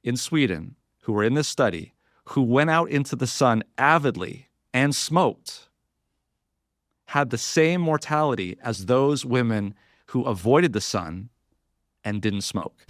in Sweden who were in this study who went out into the sun avidly and smoked had the same mortality as those women who avoided the sun and didn't smoke.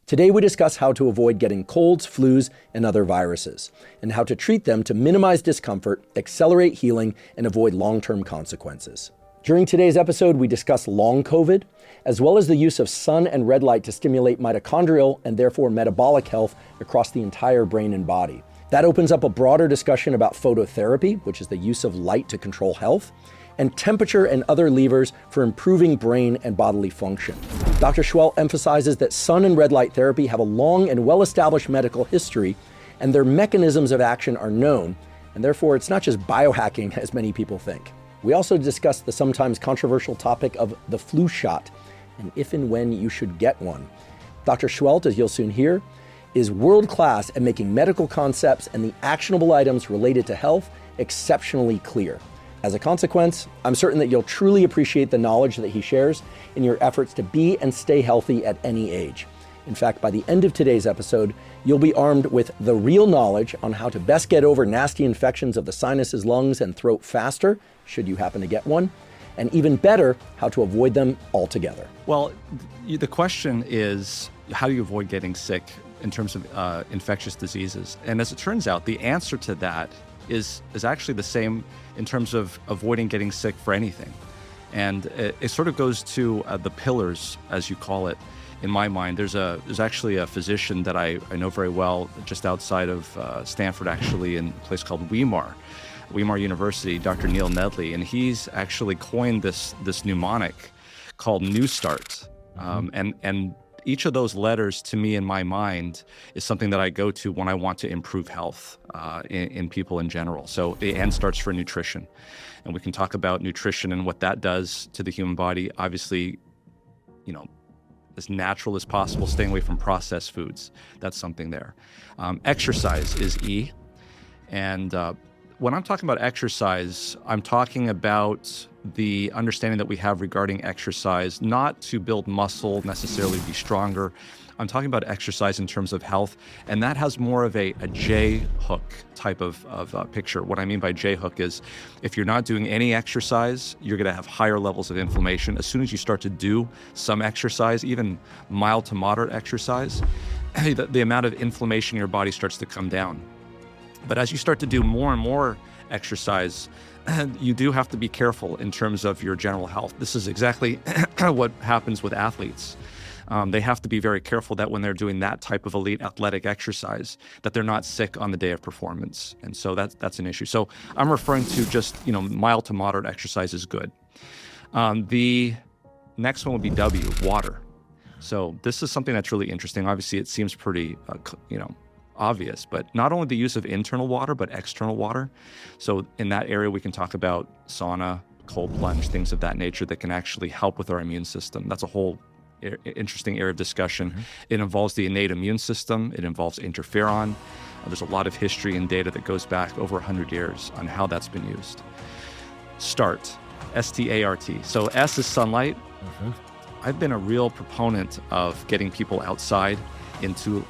Today we discuss how to avoid getting colds, flus, and other viruses, and how to treat them to minimize discomfort, accelerate healing, and avoid long-term consequences. During today's episode, we discuss long COVID, as well as the use of sun and red light to stimulate mitochondrial and therefore metabolic health across the entire brain and body. That opens up a broader discussion about phototherapy, which is the use of light to control health, and temperature and other levers for improving brain and bodily function. Dr. Schwelt emphasizes that sun and red light therapy have a long and well-established medical history, and their mechanisms of action are known, and therefore it's not just biohacking as many people think. We also discuss the sometimes controversial topic of the flu shot, and if and when you should get one. Dr. Schwelt, as you'll soon hear, is world-class at making medical concepts and the actionable items related to health exceptionally clear. As a consequence, I'm certain that you'll truly appreciate the knowledge that he shares in your efforts to be and stay healthy at any age. In fact, by the end of today's episode, you'll be armed with the real knowledge on how to best get over nasty infections of the sinuses, lungs, and throat faster, should you happen to get one, and even better, how to avoid them altogether. Well, the question is, how do you avoid getting sick in terms of infectious diseases? And as it turns out, the answer to that is actually the same in terms of avoiding getting sick for anything. And it sort of goes to the pillars, as you call it, in my mind. There's actually a physician that I know very well just outside of Stanford, actually, in a place called Weimar University, Dr. Neil Nedley, and he's actually coined this mnemonic called New Start. And each of those letters, to me, in my mind, is something that I go to when I want to improve health in people in general. So the N starts for nutrition. And we can talk about nutrition and what that does to the human body. Obviously, as natural as possible, staying away from processed foods. That's something there. Exercise is E. And when I'm talking about exercise, I'm talking about the understanding that we have regarding exercise, not to build muscle, necessarily be stronger. I'm talking about exercise in terms of health, and that has more of a J-hook type of picture. What I mean by J-hook is if you're not doing any exercise, you're going to have higher levels of inflammation. As soon as you start to do some exercise, even mild to moderate exercise, the amount of inflammation in your body starts to come down. But as you start to do more and more exercise, you do have to be careful in terms of your general health. This is exactly what happens with athletes. They have to be very careful that when they're doing that type of elite athletic exercise, that they're not sick on the day of performance. And so that's an issue. So I'm referring to just, mild to moderate exercise is good. The next one would be W, water. So this is something that's really interesting. Obviously, it seems pretty, obvious, but not only the use of internal water, but external water. So in that area, we can talk about sauna, cold plunge, things of that nature that can actually help with our immune system. That's a whole interesting area of discussion. Mm-hmm. It involves the innate immune system. It involves interferon. There's a lot of history and data that goes back over 100 years on how that's been used. START, S-T-A-R-T. So S is sunlight. Mm-hmm. I've been a real proponent of getting people outside into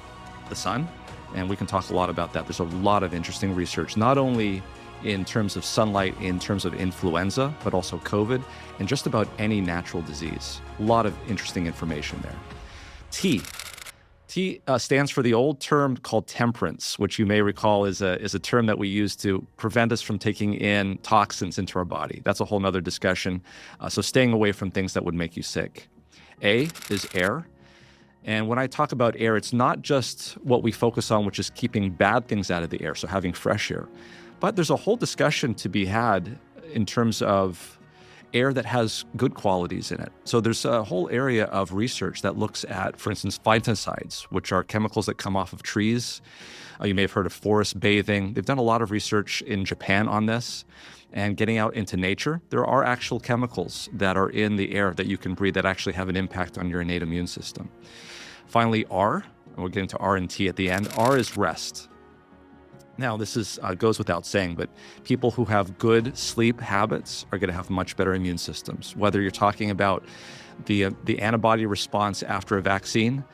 the sun. And we can talk a lot about that. There's a lot of interesting research, not only in terms of sunlight, in terms of influenza, but also COVID, and just about any natural disease. A lot of interesting information there. T stands for the old term called temperance, which you may recall is a term that we use to prevent us from taking in toxins into our body. That's a whole nother discussion. So staying away from things that would make you sick. A is air. And when I talk about air, it's not just what we focus on, which is keeping bad things out of the air, so having fresh air. But there's a whole discussion to be had in terms of air that has good qualities in it. So there's a whole area of research that looks at, for instance, phytoncides, which are chemicals that come off of trees. You may have heard of forest bathing. They've done a lot of research in Japan on this. And getting out into nature, there are actual chemicals that are in the air that you can breathe that actually have an impact on your innate immune system. Finally, R, and we'll get into R and T at the end. R is rest. Now, this is goes without saying, but people who have good sleep habits are going to have much better immune systems. Whether you're talking about the antibody response after a vaccine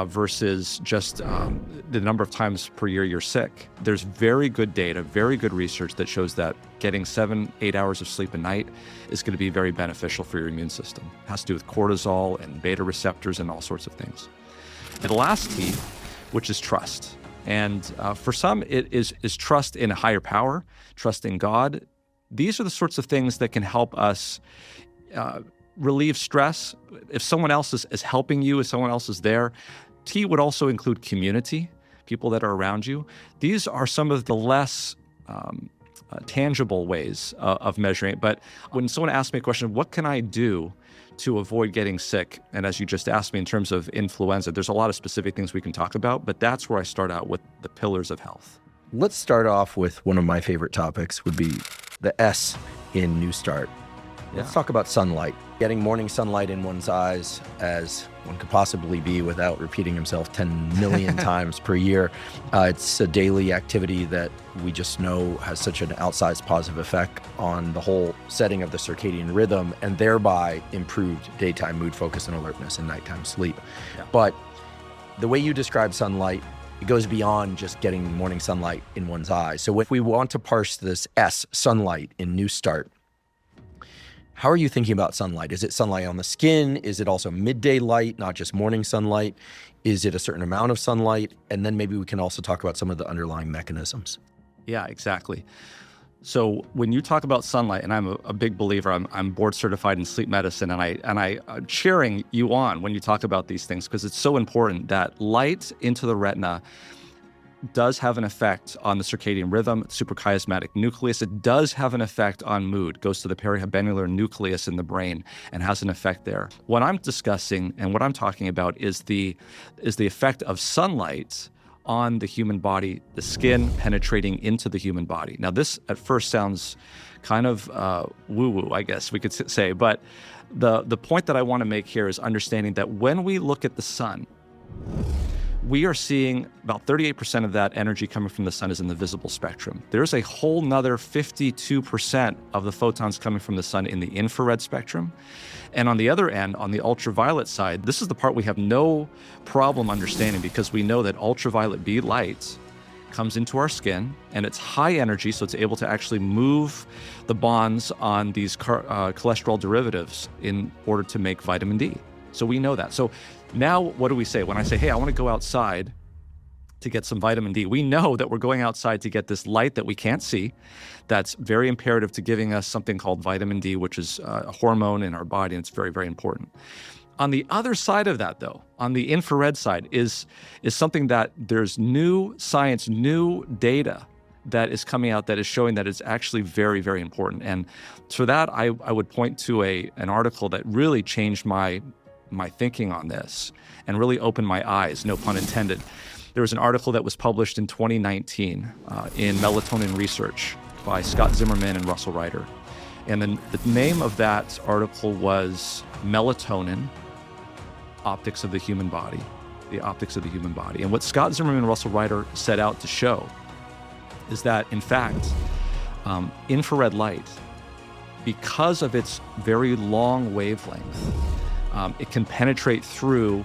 versus just the number of times per year you're sick, there's very good data, very good research that shows that getting 7-8 hours of sleep a night is going to be very beneficial for your immune system. It has to do with cortisol and beta receptors and all sorts of things. And the last T, which is trust. And for some, it is trust in a higher power, trust in God. These are the sorts of things that can help us relieve stress. If someone else is helping you, if someone else is there. T would also include community, people that are around you. These are some of the less tangible ways of measuring it. But when someone asks me a question, what can I do to avoid getting sick? And as you just asked me in terms of influenza, there's a lot of specific things we can talk about, but that's where I start out with the pillars of health. Let's start off with one of my favorite topics would be the S in New Start. Let's talk about sunlight. Getting morning sunlight in one's eyes, as one could possibly be without repeating himself 10 million times per year. It's a daily activity that we just know has such an outsized positive effect on the whole setting of the circadian rhythm, and thereby improved daytime mood, focus, and alertness and nighttime sleep. Yeah. But the way you describe sunlight, it goes beyond just getting morning sunlight in one's eyes. So if we want to parse this S, sunlight, in New Start, how are you thinking about sunlight? Is it sunlight on the skin? Is it also midday light, not just morning sunlight? Is it a certain amount of sunlight? And then maybe we can also talk about some of the underlying mechanisms. Yeah, exactly. So when you talk about sunlight, and I'm a big believer, I'm board certified in sleep medicine, and I'm cheering you on when you talk about these things, because it's so important that light into the retina does have an effect on the circadian rhythm, suprachiasmatic nucleus. It does have an effect on mood, goes to the perihabenular nucleus in the brain and has an effect there. What I'm discussing and what I'm talking about is the effect of sunlight on the human body, the skin penetrating into the human body. Now, this at first sounds kind of woo-woo, I guess we could say, but the point that I want to make here is understanding that when we look at the sun, we are seeing about 38% of that energy coming from the sun is in the visible spectrum. There's a whole nother 52% of the photons coming from the sun in the infrared spectrum. And on the other end, on the ultraviolet side, this is the part we have no problem understanding, because we know that ultraviolet B light comes into our skin and it's high energy, so it's able to actually move the bonds on these cholesterol derivatives in order to make vitamin D. So we know that. So now what do we say? When I say, hey, I want to go outside to get some vitamin D, we know that we're going outside to get this light that we can't see. That's very imperative to giving us something called vitamin D, which is a hormone in our body, and it's very, very important. On the other side of that, though, on the infrared side, is something that there's new science, new data that is coming out that is showing that it's actually very, very important. And for that, I would point to an article that really changed my thinking on this and really opened my eyes, no pun intended. There was an article that was published in 2019 in Melatonin Research by Scott Zimmerman and Russell Reiter. And then the name of that article was Melatonin, Optics of the Human Body, the Optics of the Human Body. And what Scott Zimmerman and Russell Reiter set out to show is that, in fact, infrared light, because of its very long wavelength, it can penetrate through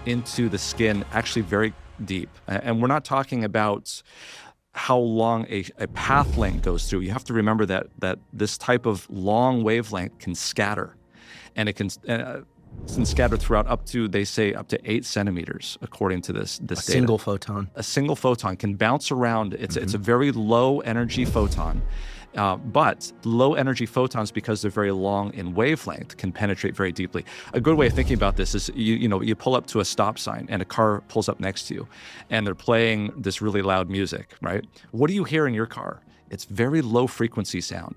into the skin actually very deep. And we're not talking about how long a path length goes through. You have to remember that this type of long wavelength can scatter. And it can scatter throughout up to, they say, up to 8 centimeters, according to this data. Single photon. A single photon can bounce around. It's a very low energy photon. But low energy photons, because they're very long in wavelength, can penetrate very deeply. A good way of thinking about this is you pull up to a stop sign and a car pulls up next to you and they're playing this really loud music, right? What do you hear in your car? It's very low frequency sound.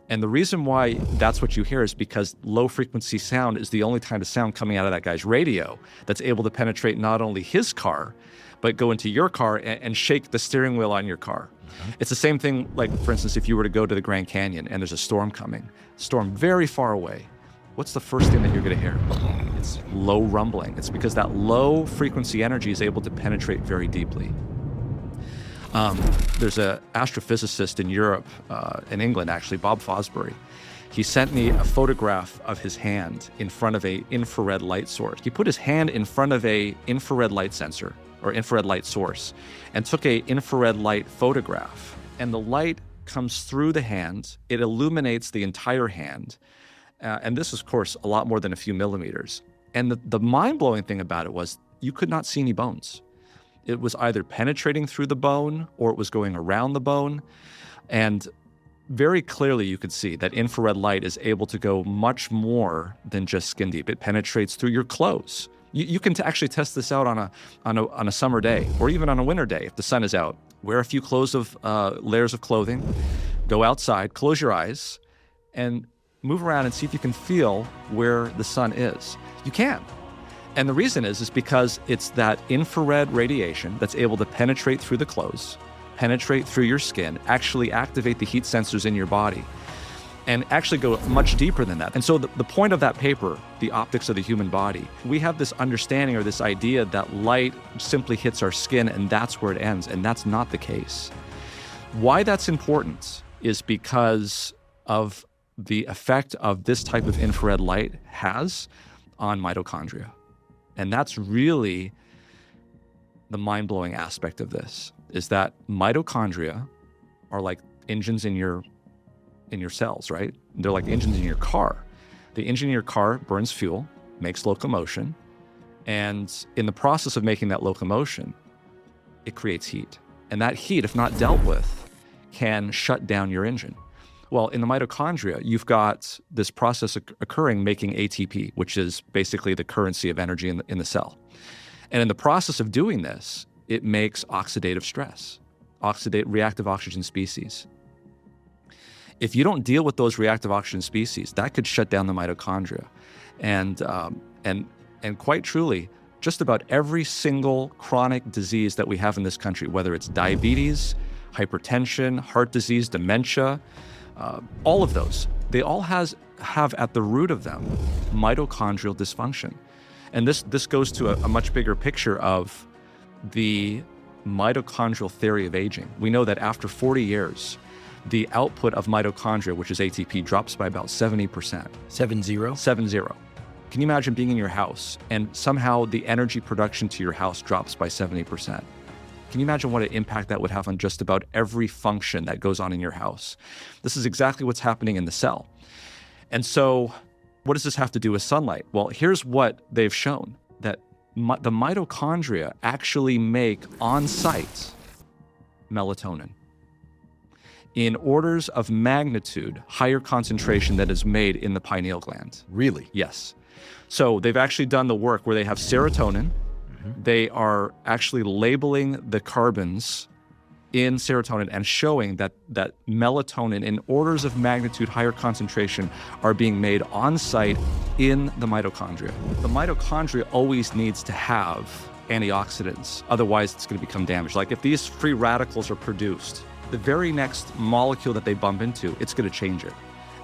And the reason why that's what you hear is because low frequency sound is the only kind of sound coming out of that guy's radio that's able to penetrate not only his car, but go into your car and shake the steering wheel on your car. It's the same thing, like, for instance, if you were to go to the Grand Canyon and there's a storm coming, storm very far away, what's the first thing that you're going to hear? It's low rumbling. It's because that low frequency energy is able to penetrate very deeply. There's an astrophysicist in Europe, in England actually, Bob Fosbury. He sent me a photograph of his hand in front of a infrared light source. He put his hand in front of a infrared light sensor or infrared light source and took a infrared light photograph. And the light comes through the hand. It illuminates the entire hand. And this is, of course, a lot more than a few millimeters. And the mind-blowing thing about it was you could not see any bones. It was either penetrating through the bone or it was going around the bone. And very clearly you could see that infrared light is able to go much more than just skin deep. It penetrates through your clothes. You can actually test this out on a summer day or even on a winter day if the sun is out. Wear a few layers of clothing, go outside, close your eyes, and move around and see if you can feel where the sun is. You can. And the reason is because it's that infrared radiation that's able to penetrate through the clothes, penetrate through your skin, actually activate the heat sensors in your body, and actually go much deeper than that. And so the point of that paper, The Optics of the Human Body, we have this understanding or this idea that light simply hits our skin and that's where it ends, and that's not the case. Why that's important is because of the effect of this type of infrared light has on mitochondria. And that's really the mind-blowing aspect of this, is that mitochondria are like engines in your cells, right? They're like engines in your car. The engine in your car burns fuel, makes locomotion, and in the process of making that locomotion, it creates heat. And that heat, if not dealt with, can shut down your engine. Well, in the mitochondria, you've got this process occurring making ATP, which is basically the currency of energy in the cell. And in the process of doing this, it makes oxidative stress, reactive oxygen species. If you don't deal with those reactive oxygen species, that could shut down the mitochondria. And quite truly, just about every single chronic disease that we have in this country, whether it's diabetes, hypertension, heart disease, dementia, all of those, they all have at the root of them mitochondrial dysfunction. And this goes to a much bigger picture of the mitochondrial theory of aging. We know that after 40 years, the output of mitochondria, which is ATP, drops by about 70%. 70? 70. Can you imagine being in your house and somehow the energy production to your house drops by 70%? Can you imagine what an impact that would have on just about every function that goes on in your house? This is exactly what's happening in the cell. And so what does this have to do with sunlight? Well, here's what they've shown, that the mitochondria actually make on-site melatonin in orders of magnitude higher concentration that is made in the pineal gland. Really? Yes. So they've actually done the work where they have serotonin. They are actually labeling the carbons in serotonin and showing that melatonin in orders of magnitude higher concentration are being made on site in the mitochondria. The mitochondria always needs to have antioxidants, otherwise it's going to become damaged. Like if these free radicals are produced, the very next molecule that they bump into, it's going to change it.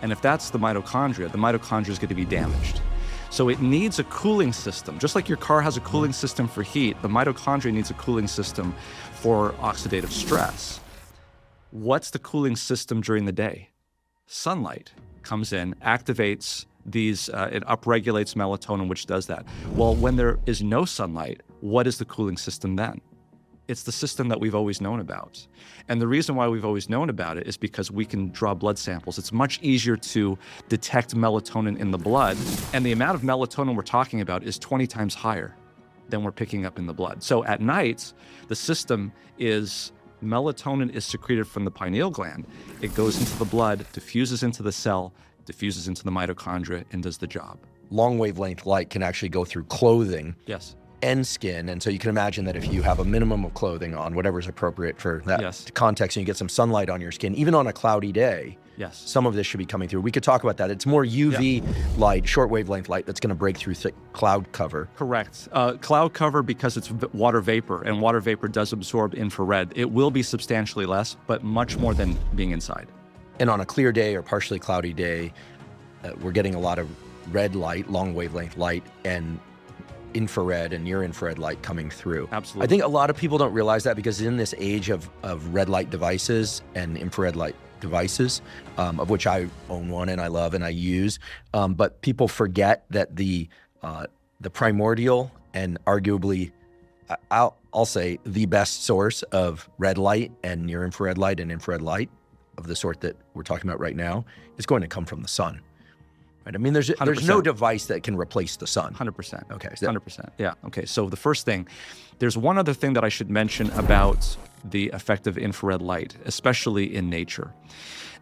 And if that's the mitochondria is going to be damaged. So it needs a cooling system. Just like your car has a cooling system for heat, the mitochondria needs a cooling system for oxidative stress. What's the cooling system during the day? Sunlight comes in, activates these, it upregulates melatonin, which does that. Well, when there is no sunlight, what is the cooling system then? It's the system that we've always known about. And the reason why we've always known about it is because we can draw blood samples. It's much easier to detect melatonin in the blood. And the amount of melatonin we're talking about is 20 times higher than we're picking up in the blood. So at night, the system is melatonin is secreted from the pineal gland. It goes into the blood, diffuses into the cell, diffuses into the mitochondria, and does the job. Long wavelength light can actually go through clothing. Yes. And skin. And so you can imagine that if you have a minimum of clothing on, whatever's appropriate for that context, and you get some sunlight on your skin, even on a cloudy day, some of this should be coming through. We could talk about that. It's more UV light, short wavelength light, that's going to break through thick cloud cover. Correct. Cloud cover, because it's water vapor, and water vapor does absorb infrared. It will be substantially less, but much more than being inside. And on a clear day or partially cloudy day, we're getting a lot of red light, long wavelength light, and infrared and near infrared light coming through. Absolutely. I think a lot of people don't realize that, because in this age of red light devices and infrared light devices, of which I own one and I love and I use, but people forget that the primordial and arguably, I'll say, the best source of red light and near infrared light and infrared light of the sort that we're talking about right now is going to come from the sun. Right? I mean, there's no device that can replace the sun. 100%. Okay. 100%. Yeah. Okay. So the first thing, there's one other thing that I should mention about the effect of infrared light, especially in nature.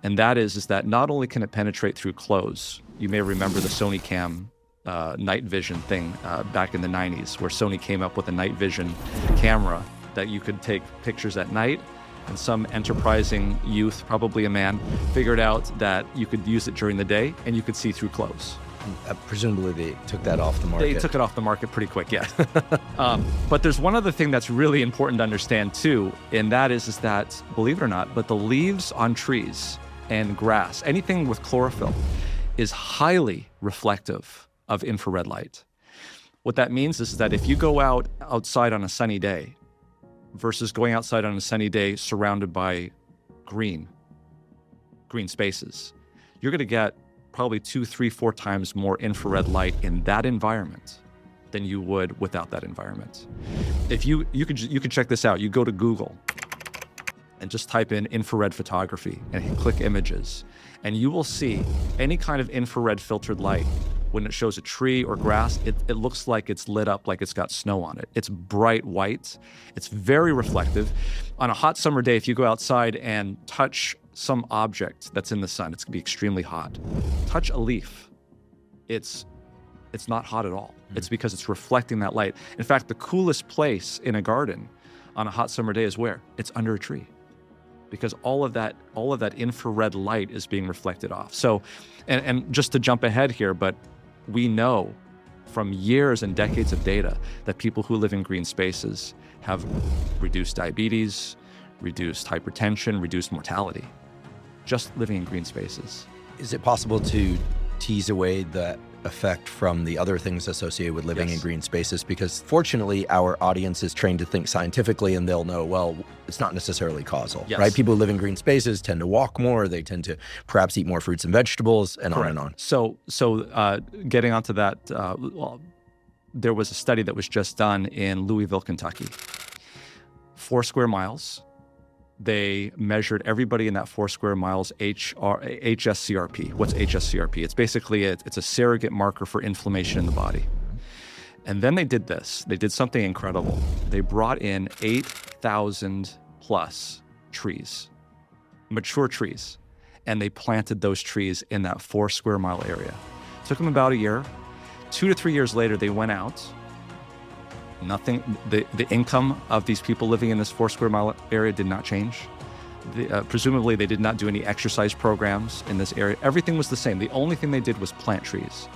And that is that not only can it penetrate through clothes, you may remember the Sony Cam night vision thing back in the 90s, where Sony came up with a night vision camera that you could take pictures at night. And some enterprising youth, probably a man, figured out that you could use it during the day and you could see through clothes. Presumably they took that off the market. They took it off the market pretty quick, yes. But there's one other thing that's really important to understand too, and that is that, believe it or not, but the leaves on trees and grass, anything with chlorophyll, is highly reflective of infrared light. What that means is that if you go outside on a sunny day, versus going outside on a sunny day surrounded by green spaces, you're going to get probably 2, 3, 4 times more infrared light in that environment than you would without that environment. If you could check this out. You go to Google and just type in infrared photography and click images, and you will see any kind of infrared filtered light. When it shows a tree or grass, it looks like it's lit up, like it's got snow on it. It's bright white. It's very reflective. On a hot summer day, if you go outside and touch some object that's in the sun, it's gonna be extremely hot. Touch a leaf. It's not hot at all. It's because it's reflecting that light. In fact, the coolest place in a garden on a hot summer day is where? It's under a tree, because all of that infrared light is being reflected off. So, and just to jump ahead here, but we know from years and decades of data that people who live in green spaces have reduced diabetes, reduced hypertension, reduced mortality, just living in green spaces. Is it possible to tease away that effect from the other things associated with living in green spaces? Because fortunately, our audience is trained to think scientifically, and they'll know, well, it's not necessarily causal, right? People who live in green spaces tend to walk more, they tend to perhaps eat more fruits and vegetables, and on and on. So getting onto that, well, there was a study that was just done in Louisville, Kentucky. 4 square miles. They measured everybody in that 4 square miles HSCRP. What's HSCRP? It's basically it's a surrogate marker for inflammation in the body. And then they did this. They did something incredible. They brought in 8,000 plus trees, mature trees, and they planted those trees in that 4 square mile area. It took them about a year. 2 to 3 years later, they went out. Nothing, the income of these people living in this 4 square mile area did not change. Presumably, they did not do any exercise programs in this area. Everything was the same. The only thing they did was plant trees.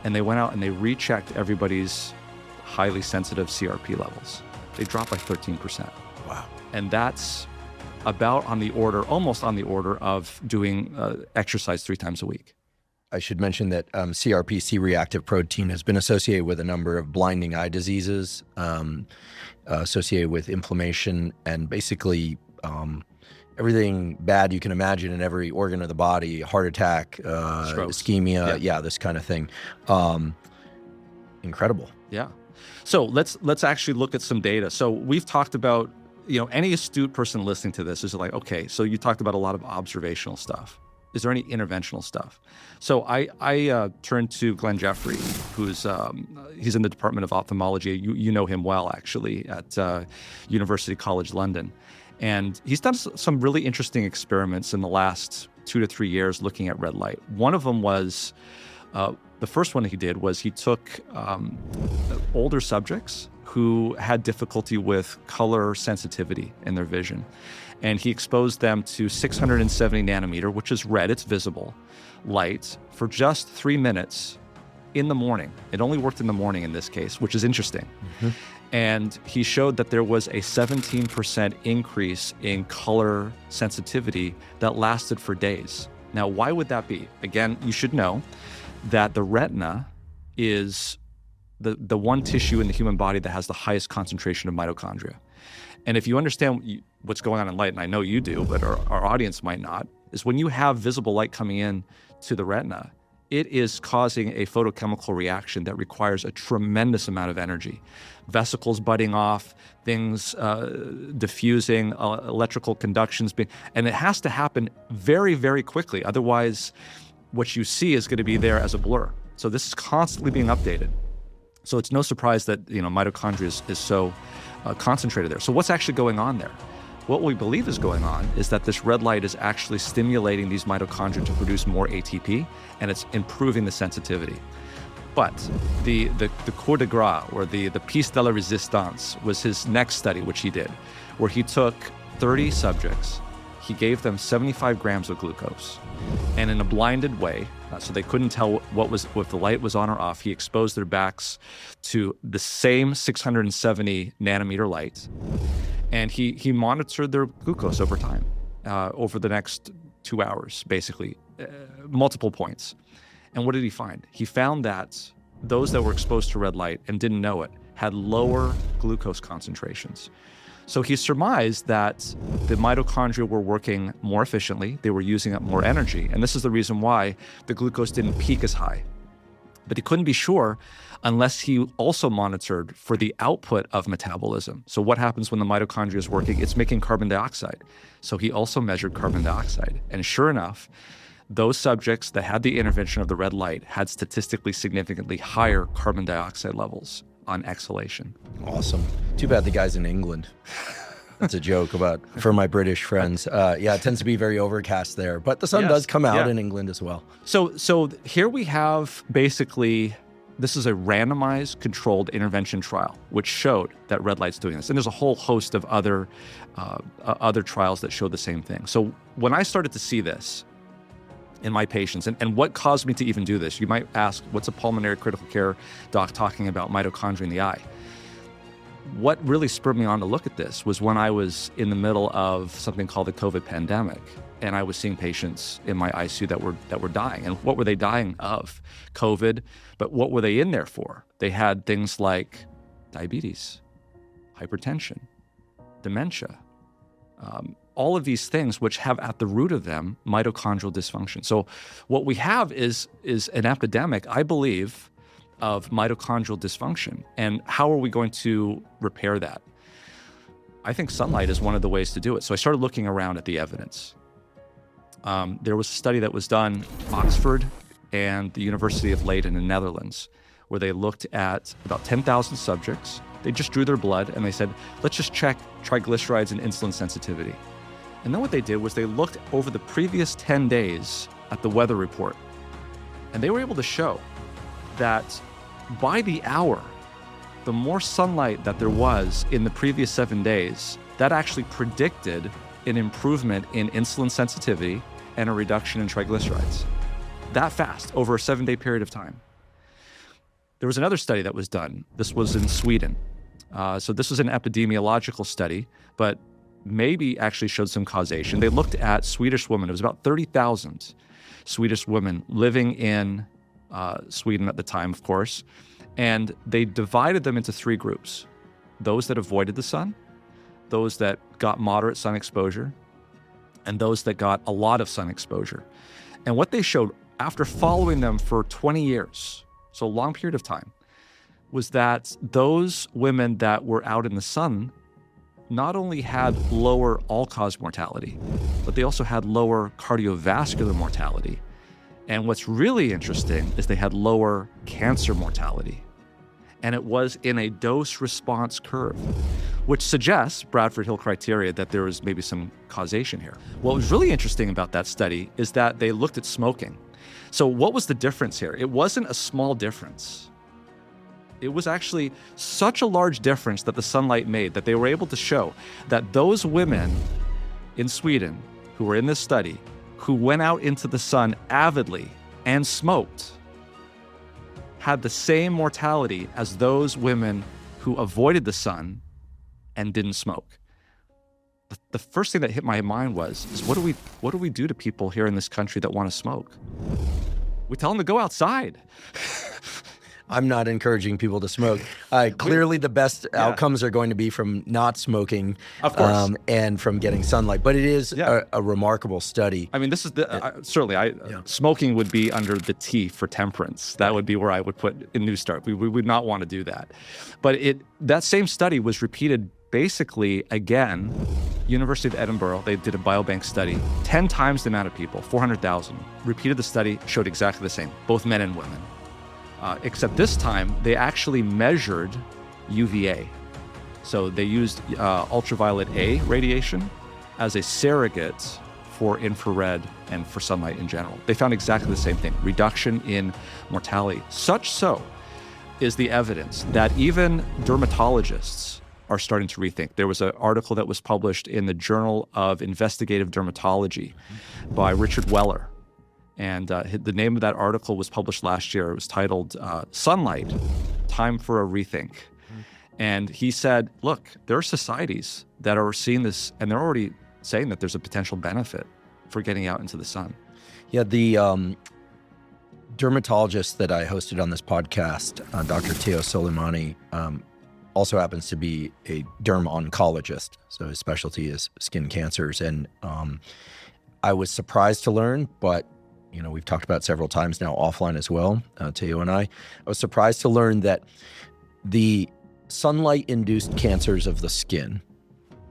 And they went out and they rechecked everybody's highly sensitive CRP levels. They dropped by 13%. Wow. And that's about almost on the order of doing exercise 3 times a week. I should mention that CRP, C-reactive protein, has been associated with a number of blinding eye diseases, associated with inflammation, and basically everything bad you can imagine in every organ of the body: heart attack, ischemia, this kind of thing. Incredible. Yeah. So let's actually look at some data. So we've talked about, any astute person listening to this is like, okay, so you talked about a lot of observational stuff. Is there any interventional stuff? So I turned to Glenn Jeffrey, who's he's in the Department of Ophthalmology. You know him well, actually, at University College London. And he's done some really interesting experiments in the last 2 to 3 years looking at red light. One of them was, the first one he did was he took older subjects who had difficulty with color sensitivity in their vision. And he exposed them to 670 nanometer, which is red, it's visible, light for just 3 minutes in the morning. It only worked in the morning in this case, which is interesting. Mm-hmm. And he showed that there was a 17% increase in color sensitivity that lasted for days. Now, why would that be? Again, you should know that the retina is the one tissue in the human body that has the highest concentration of mitochondria. And if you understand what's going on in light, and I know you do, but our audience might not, is when you have visible light coming in to the retina, it is causing a photochemical reaction that requires a tremendous amount of energy. Vesicles budding off, things diffusing, electrical conductions and it has to happen very, very quickly. Otherwise, what you see is going to be there as a blur. So this is constantly being updated. So it's no surprise that mitochondria is so concentrated there. So what's actually going on there? What we believe is going on is that this red light is actually stimulating these mitochondria to produce more ATP, and it's improving the sensitivity. But the coup de grace, or the piece de la résistance, was his next study, which he did, where he took 30 subjects, he gave them 75 grams of glucose, and in a blinded way, so they couldn't tell if the light was on or off, he exposed their backs to the same 670 nanometer light. And he monitored their glucose over time, over the next 2 hours, basically, multiple points. And what did he find? He found that those that were exposed to red light and didn't know it had lower glucose concentrations. So he surmised that the mitochondria were working more efficiently, they were using up more energy, and this is the reason why the glucose didn't peak as high. But he couldn't be sure unless he also monitored for the output of metabolism. So what happens when the mitochondria is working? It's making carbon dioxide. So he also measured carbon dioxide. And sure enough, those subjects that had the intervention of the red light had statistically significantly higher carbon dioxide levels on exhalation. Awesome. Too bad the guy's in England. That's a joke for my British friends. Yeah, it tends to be very overcast there, but the sun does come out in England as well. So here we have basically, this is a randomized controlled intervention trial, which showed that red light's doing this. And there's a whole host of other trials that show the same thing. So when I started to see this in my patients, and what caused me to even do this, you might ask, what's a pulmonary critical care doc talking about mitochondria in the eye? What really spurred me on to look at this was when I was in the middle of something called the COVID pandemic, and I was seeing patients in my ICU that were dying. And what were they dying of? COVID, but what were they in there for? They had things like diabetes, hypertension, dementia, all of these things which have at the root of them mitochondrial dysfunction. So what we have is an epidemic, I believe, of mitochondrial dysfunction. And how are we going to repair that? I think sunlight is one of the ways to do it. So I started looking around at the evidence. There was a study that was done, Oxford and the University of Leiden in the Netherlands, where they looked at about 10,000 subjects. They just drew their blood and they said, let's just check triglycerides and insulin sensitivity. And then what they did was they looked over the previous 10 days at the weather report. And they were able to show that by the hour, the more sunlight that there was in the previous 7 days, that actually predicted an improvement in insulin sensitivity and a reduction in triglycerides. That fast, over a 7-day period of time. There was another study that was done. This was in Sweden. So this was an epidemiological study, but maybe actually showed some causation. They looked at Swedish women. It was about 30,000 Swedish women living in Sweden at the time, of course. And they divided them into 3 groups. Those that avoided the sun, those that got moderate sun exposure, and those that got a lot of sun exposure. And what they showed after following them for 20 years, so a long period of time, was that those women that were out in the sun not only had lower all-cause mortality, but they also had lower cardiovascular mortality. And what's really interesting is they had lower cancer mortality. And it was in a dose-response curve, which suggests, Bradford Hill criteria, that there was maybe some causation here. What was really interesting about that study is that they looked at smoking. So what was the difference here? It wasn't a small difference. It was actually such a large difference that the sunlight made that they were able to show that those women in Sweden who were in this study, who went out into the sun avidly and smoked, had the same mortality as those women who avoided the sun and didn't smoke. The first thing that hit my mind was what do we do to people here in this country that want to smoke? We tell them to go outside. I'm not encouraging people to smoke. Clearly, the best outcomes are going to be from not smoking, of course, and from getting sunlight. But it is a remarkable study. I mean, this is certainly smoking would be under the T for temperance. That would be where I would put in New Start. We would not want to do that. But that same study was repeated basically again. University of Edinburgh, they did a biobank study, 10 times the amount of people, 400,000. Repeated the study, showed exactly the same, both men and women. Except this time, they actually measured UVA. So they used ultraviolet A radiation as a surrogate for infrared and for sunlight in general. They found exactly the same thing, reduction in mortality. Such so is the evidence that even dermatologists are starting to rethink. There was an article that was published in the Journal of Investigative Dermatology by Richard Weller. And the name of that article was published last year. It was titled Sunlight, Time for a Rethink. And he said, look, there are societies that are seeing this, and they're already saying that there's a potential benefit for getting out into the sun. Yeah, the dermatologist that I hosted on this podcast, Dr. Teo Soleimani, also happens to be a derm oncologist. So his specialty is skin cancers. And I was surprised to learn, but we've talked about it several times now offline as well, Teo and I was surprised to learn that the sunlight-induced cancers of the skin,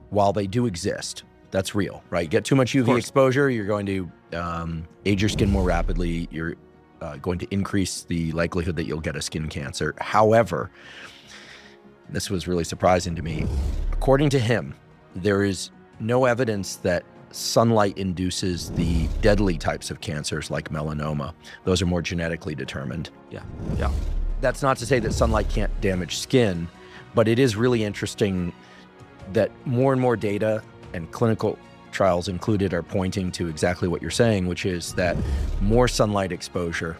while they do exist, that's real, right? Get too much UV exposure, you're going to age your skin more rapidly. You're going to increase the likelihood that you'll get a skin cancer. However, this was really surprising to me. According to him, there is no evidence that sunlight induces the deadly types of cancers like melanoma. Those are more genetically determined. Yeah. That's not to say that sunlight can't damage skin, but it is really interesting that more and more data and clinical trials included are pointing to exactly what you're saying, which is that more sunlight exposure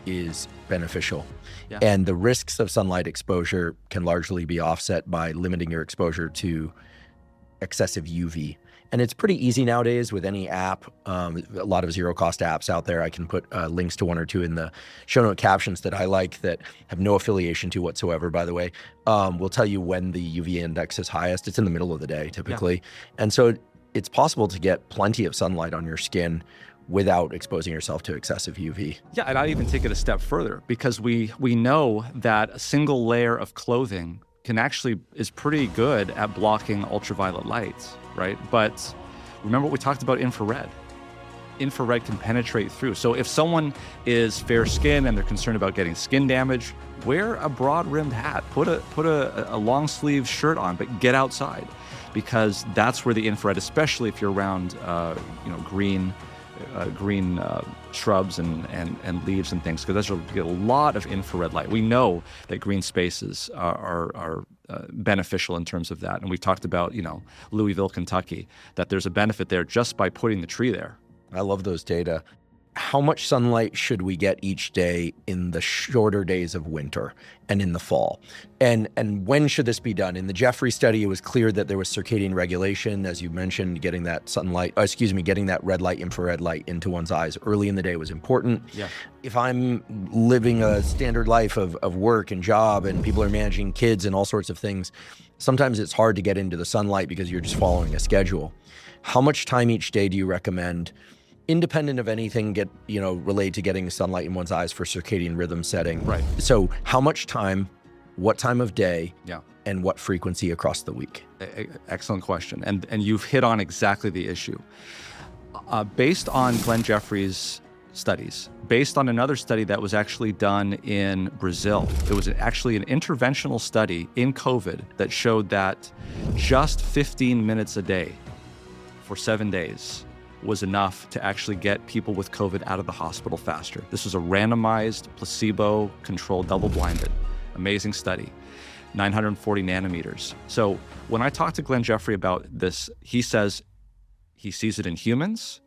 is beneficial. Yeah. And the risks of sunlight exposure can largely be offset by limiting your exposure to excessive UV. And it's pretty easy nowadays with any app, a lot of zero-cost apps out there. I can put links to one or two in the show note captions that I like that have no affiliation to whatsoever, by the way. Will tell you when the UV index is highest. It's in the middle of the day, typically. Yeah. And so it's possible to get plenty of sunlight on your skin without exposing yourself to excessive UV. Yeah, and I'd even take it a step further, because we know that a single layer of clothing is pretty good at blocking ultraviolet lights, right? But remember what we talked about infrared. Infrared can penetrate through. So if someone is fair skinned and they're concerned about getting skin damage, wear a broad rimmed hat, put a long sleeve shirt on, but get outside, because that's where the infrared, especially if you're around green shrubs and leaves and things, because that's where you get a lot of infrared light. We know that green spaces are beneficial in terms of that. And we've talked about, Louisville, Kentucky, that there's a benefit there just by putting the tree there. I love those data. How much sunlight should we get each day in the shorter days of winter and in the fall? And when should this be done? In the Jeffrey study, it was clear that there was circadian regulation, as you mentioned, getting that getting that red light, infrared light into one's eyes early in the day was important. Yeah. If I'm living a standard life of work and job, and people are managing kids and all sorts of things, sometimes it's hard to get into the sunlight because you're just following a schedule. How much time each day do you recommend, independent of anything related to getting sunlight in one's eyes for circadian rhythm setting? Right. So how much time, what time of day, yeah, and what frequency across the week? Excellent question. And you've hit on exactly the issue. Based on Glenn Jeffrey's studies, based on another study that was actually done in Brazil, it was actually an interventional study in COVID that showed that just 15 minutes a day for 7 days was enough to actually get people with COVID out of the hospital faster. This was a randomized, placebo-controlled, double-blinded, amazing study, 940 nanometers. So when I talk to Glenn Jeffrey about this, he says he sees it in humans,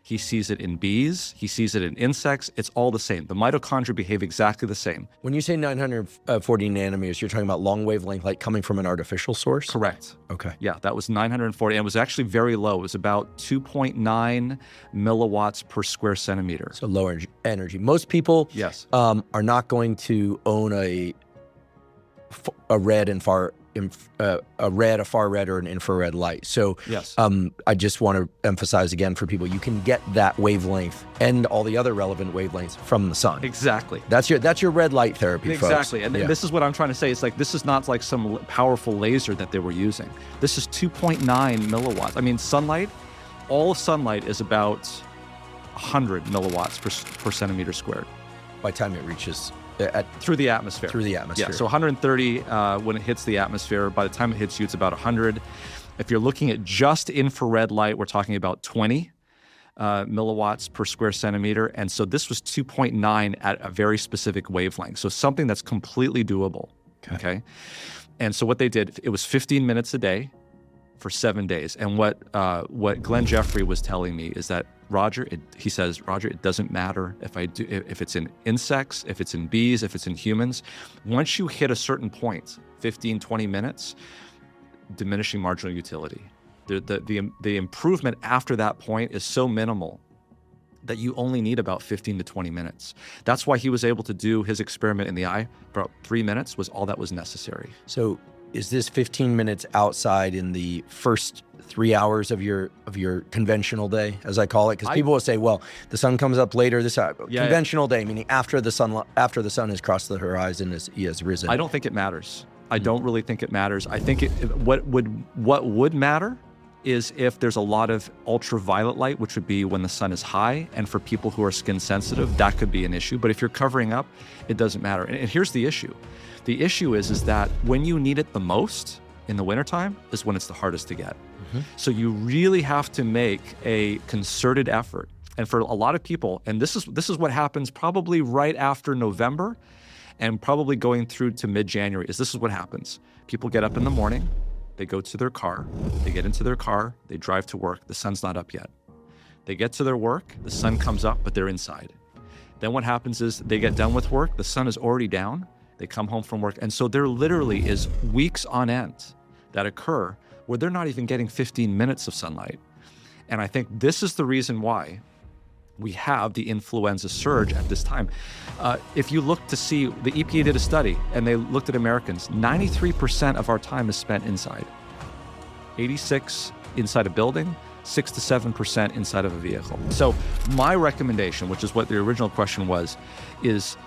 He sees it in bees. He sees it in insects. It's all the same. The mitochondria behave exactly the same. When you say 940 nanometers, you're talking about long wavelength light coming from an artificial source? Correct. Okay. Yeah, that was 940, and it was actually very low. It was about 2.9 milliwatts per square centimeter. So lower energy. Most people Yes. are not going to own a red and far a far red or an infrared light. So Yes. I just want to emphasize again for people, you can get that wavelength and all the other relevant wavelengths from the sun. Exactly. That's your red light therapy, folks. Exactly. And this is what I'm trying to say. It's like, this is not like some powerful laser that they were using. This is 2.9 milliwatts. I mean, sunlight, all sunlight is about 100 milliwatts per centimeter squared. By the time it reaches through the atmosphere. Through the atmosphere. Yeah, so 130 when it hits the atmosphere. By the time it hits you, it's about 100. If you're looking at just infrared light, we're talking about 20 milliwatts per square centimeter. And so this was 2.9 at a very specific wavelength. So something that's completely doable. Okay. And so what they did, it was 15 minutes a day for 7 days. And what Glenn Jeffrey was telling me is that, Roger, he says, Roger, it doesn't matter if it's in insects, if it's in bees, if it's in humans. Once you hit a certain point, 15, 20 minutes, diminishing marginal utility. The improvement after that point is so minimal that you only need about 15 to 20 minutes. That's why he was able to do his experiment in the eye for about 3 minutes was all that was necessary. So is this 15 minutes outside in the first 3 hours of your conventional day, as I call it? Because people will say, well, the sun comes up later. This conventional day, meaning after the sun has crossed the horizon, he has risen. I don't think it matters. I don't really think it matters. I think what would matter is if there's a lot of ultraviolet light, which would be when the sun is high, and for people who are skin sensitive, that could be an issue. But if you're covering up, it doesn't matter. And here's the issue. The issue is that when you need it the most in the wintertime is when it's the hardest to get. So you really have to make a concerted effort. And for a lot of people, and this is what happens probably right after November and probably going through to mid-January, this is what happens. People get up in the morning, they go to their car, they get into their car, they drive to work, the sun's not up yet. They get to their work, the sun comes up, but they're inside. Then what happens is they get done with work, the sun is already down, they come home from work, and so there literally is weeks on end that occur where they're not even getting 15 minutes of sunlight. And I think this is the reason why we have the influenza surge at this time. If you look to see, the EPA did a study and they looked at Americans, 93% of our time is spent inside. 86 inside a building, 6 to 7% inside of a vehicle. So my recommendation, which is what the original question was, is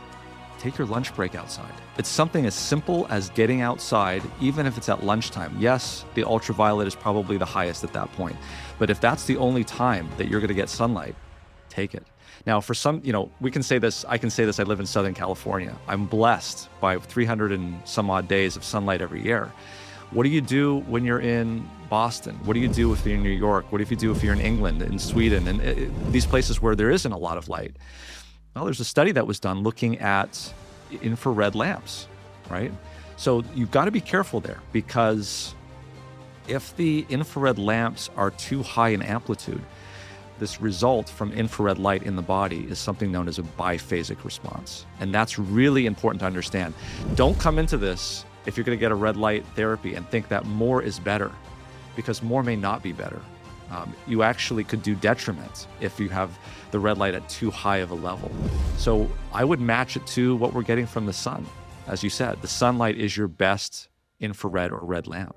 take your lunch break outside. It's something as simple as getting outside, even if it's at lunchtime. Yes, the ultraviolet is probably the highest at that point. But if that's the only time that you're going to get sunlight, take it. Now, for some, we can say this, I can say this, I live in Southern California. I'm blessed by 300 and some odd days of sunlight every year. What do you do when you're in Boston? What do you do if you're in New York? What do you do if you're in England, in Sweden, and these places where there isn't a lot of light? Well, there's a study that was done looking at infrared lamps, right? So you've got to be careful there, because if the infrared lamps are too high in amplitude, this result from infrared light in the body is something known as a biphasic response. And that's really important to understand. Don't come into this if you're going to get a red light therapy and think that more is better, because more may not be better. You actually could do detriment if you have the red light at too high of a level. So I would match it to what we're getting from the sun. As you said, the sunlight is your best infrared or red lamp.